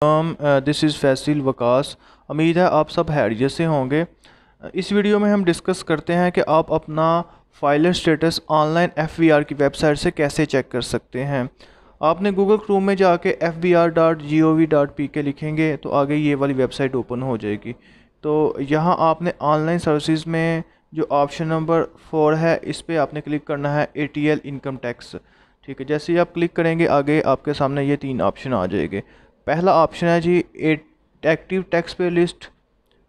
This is फैसिल Waqas. उम्मीद है आप सब हैरियत से होंगे। इस वीडियो में हम डिस्कस करते हैं कि आप अपना फाइल स्टेटस ऑनलाइन FBR की वेबसाइट से कैसे चेक कर सकते हैं। आपने गूगल क्रोम में जाके fbr.gov.pk लिखेंगे तो आगे ये वाली वेबसाइट ओपन हो जाएगी। तो यहाँ आपने ऑनलाइन सर्विसेज में जो ऑप्शन नंबर 4 है इस पर आपने क्लिक करना है, ATL इनकम टैक्स। ठीक है, जैसे ही आप क्लिक करेंगे आगे आपके सामने ये 3 ऑप्शन आ जाएंगे। पहला ऑप्शन है जी एक्टिव टैक्स पे लिस्ट,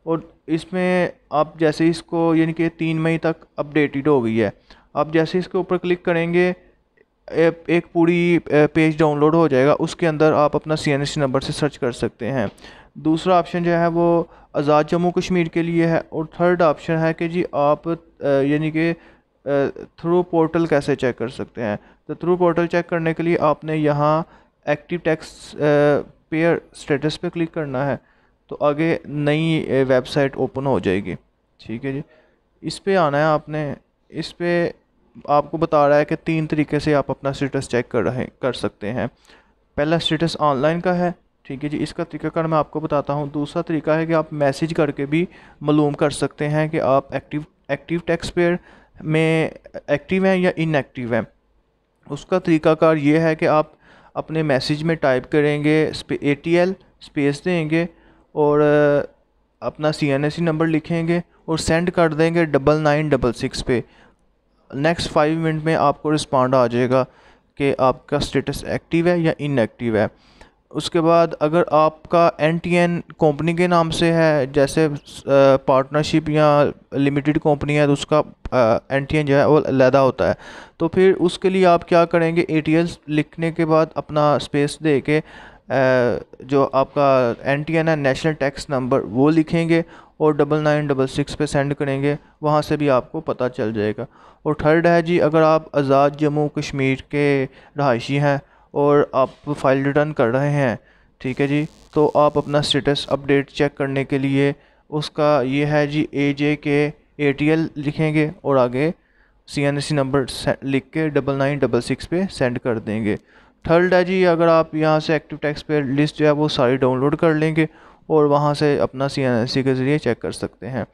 और इसमें आप जैसे इसको यानी कि 3 मई तक अपडेटेड हो गई है। आप जैसे इसके ऊपर क्लिक करेंगे एक पूरी पेज डाउनलोड हो जाएगा, उसके अंदर आप अपना CNSC नंबर से सर्च कर सकते हैं। दूसरा ऑप्शन जो है वो आज़ाद जम्मू कश्मीर के लिए है, और थर्ड ऑप्शन है कि जी आप यानी कि थ्रू पोर्टल कैसे चेक कर सकते हैं। तो थ्रू पोर्टल चेक करने के लिए आपने यहाँ एक्टिव टैक्स पेयर स्टेटस पे क्लिक करना है, तो आगे नई वेबसाइट ओपन हो जाएगी। ठीक है जी, इस पे आना है आपने। इस पे आपको बता रहा है कि 3 तरीके से आप अपना स्टेटस चेक कर सकते हैं। पहला स्टेटस ऑनलाइन का है। ठीक है जी, इसका तरीकाकार मैं आपको बताता हूँ। दूसरा तरीका है कि आप मैसेज करके भी मालूम कर सकते हैं कि आप एक्टिव टैक्स पेयर में एक्टिव हैं या इनएक्टिव हैं। उसका तरीकाकार ये है कि आप अपने मैसेज में टाइप करेंगे ATL स्पेस देंगे और अपना CNSC नंबर लिखेंगे और सेंड कर देंगे 9966 पे। नेक्स्ट 5 मिनट में आपको रिस्पॉन्ड आ जाएगा कि आपका स्टेटस एक्टिव है या इनएक्टिव है। उसके बाद अगर आपका NTN कंपनी के नाम से है, जैसे पार्टनरशिप या लिमिटेड कंपनी है, तो उसका NTN जो है वो अलहदा होता है। तो फिर उसके लिए आप क्या करेंगे, ATL लिखने के बाद अपना स्पेस दे के जो आपका NTN है, नेशनल टैक्स नंबर, वो लिखेंगे और 9966 पे सेंड करेंगे, वहाँ से भी आपको पता चल जाएगा। और थर्ड है जी, अगर आप आज़ाद जम्मू कश्मीर के रहायशी हैं और आप फाइल रिटर्न कर रहे हैं, ठीक है जी, तो आप अपना स्टेटस अपडेट चेक करने के लिए उसका ये है जी, AJK ATL लिखेंगे और आगे CNSC नंबर लिख के 9966 पे सेंड कर देंगे। थर्ड है जी, अगर आप यहाँ से एक्टिव टैक्स पे लिस्ट जो है वो सारी डाउनलोड कर लेंगे और वहाँ से अपना CNSC के ज़रिए चेक कर सकते हैं।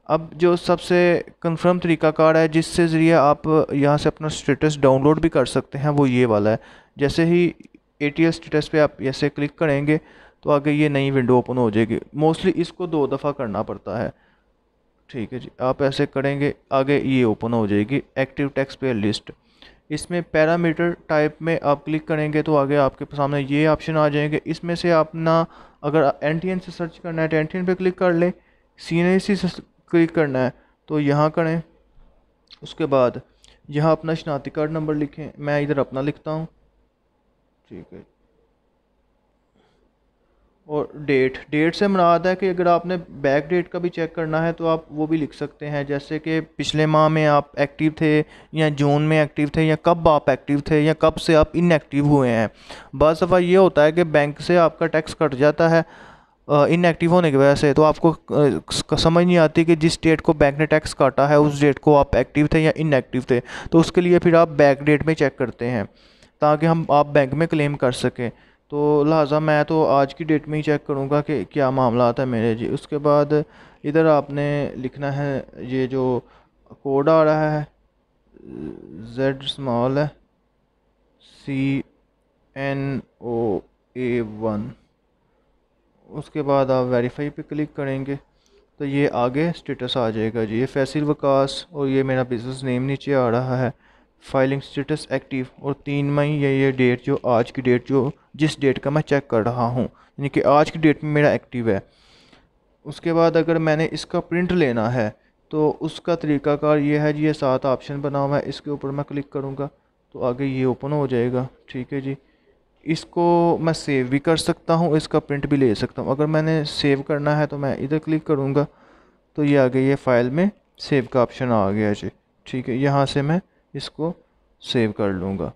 अब जो सबसे कंफर्म तरीकाकार है जिससे ज़रिए आप यहाँ से अपना स्टेटस डाउनलोड भी कर सकते हैं, वो ये वाला है। जैसे ही ATL स्टेटस पे आप ऐसे क्लिक करेंगे तो आगे ये नई विंडो ओपन हो जाएगी। मोस्टली इसको 2 दफ़ा करना पड़ता है। ठीक है जी, आप ऐसे करेंगे आगे ये ओपन हो जाएगी एक्टिव टैक्स पेयर लिस्ट। इसमें पैरामीटर टाइप में आप क्लिक करेंगे तो आगे आपके सामने ये ऑप्शन आ जाएंगे। इसमें से अपना अगर NTN से सर्च करना है तो NTN पे क्लिक कर लें, CNSC से क्लिक करना है तो यहाँ करें। उसके बाद यहाँ अपना शनाख्ती कार्ड नंबर लिखें, मैं इधर अपना लिखता हूँ। ठीक है, और डेट से मुराद है कि अगर आपने बैक डेट का भी चेक करना है तो आप वो भी लिख सकते हैं, जैसे कि पिछले माह में आप एक्टिव थे या जून में एक्टिव थे या कब आप एक्टिव थे या कब से आप इनएक्टिव हुए हैं। बस दफ़ा ये होता है कि बैंक से आपका टैक्स कट जाता है इनएक्टिव होने की वजह से, तो आपको समझ नहीं आती कि जिस डेट को बैंक ने टैक्स काटा है उस डेट को आप एक्टिव थे या इनएक्टिव थे। तो उसके लिए फिर आप बैक डेट में चेक करते हैं ताकि आप बैंक में क्लेम कर सकें। तो लिहाजा मैं तो आज की डेट में ही चेक करूँगा कि क्या मामला आता है मेरे जी। उसके बाद इधर आपने लिखना है, ये जो कोड आ रहा है Z स्मॉल है CNOA1। उसके बाद आप वेरीफाई पे क्लिक करेंगे तो ये आगे स्टेटस आ जाएगा जी, ये फैसिल वकास और ये मेरा बिज़नेस नेम नीचे आ रहा है। फाइलिंग स्टेटस एक्टिव और 3 मई ये डेट, जो आज की डेट, जो जिस डेट का मैं चेक कर रहा हूँ, यानी कि आज की डेट में मेरा एक्टिव है। उसके बाद अगर मैंने इसका प्रिंट लेना है तो उसका तरीकाकार ये है जी, ये 7 ऑप्शन बना हुआ है, इसके ऊपर मैं क्लिक करूँगा तो आगे ये ओपन हो जाएगा। ठीक है जी, इसको मैं सेव भी कर सकता हूँ, इसका प्रिंट भी ले सकता हूँ। अगर मैंने सेव करना है तो मैं इधर क्लिक करूँगा तो ये आगे ये फ़ाइल में सेव का ऑप्शन आ गया जी। ठीक है, यहाँ से मैं इसको सेव कर लूँगा।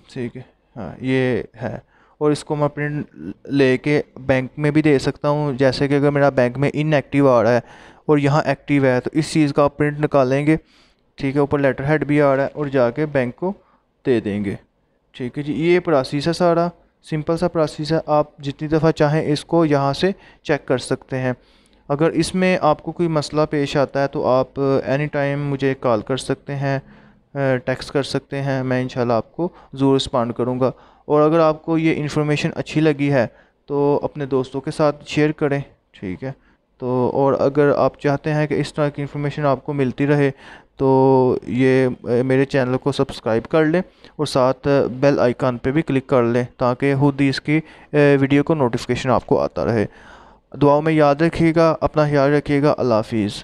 ठीक है, हाँ ये है। और इसको मैं प्रिंट लेके बैंक में भी दे सकता हूँ, जैसे कि अगर मेरा बैंक में इनएक्टिव आ रहा है और यहाँ एक्टिव है तो इस चीज़ का आप प्रिंट निकालेंगे। ठीक है, ऊपर लेटर हेड भी आ रहा है और जाके बैंक को दे देंगे। ठीक है जी, ये प्रोसेस है सारा। सिंपल सा प्रोसेस है, आप जितनी दफ़ा चाहें इसको यहाँ से चेक कर सकते हैं। अगर इसमें आपको कोई मसला पेश आता है तो आप एनी टाइम मुझे कॉल कर सकते हैं, टेक्स्ट कर सकते हैं, मैं इंशाल्लाह आपको ज़रूर रिस्पॉन्ड करूँगा। और अगर आपको ये इन्फॉर्मेशन अच्छी लगी है तो अपने दोस्तों के साथ शेयर करें, ठीक है। तो और अगर आप चाहते हैं कि इस तरह की इन्फॉर्मेशन आपको मिलती रहे तो ये मेरे चैनल को सब्सक्राइब कर लें और साथ बेल आइकन पे भी क्लिक कर लें ताकि खुद ही इसकी वीडियो को नोटिफिकेशन आपको आता रहे। दुआओं में याद रखिएगा, अपना ख्याल रखिएगा। अल्लाह हाफिज़।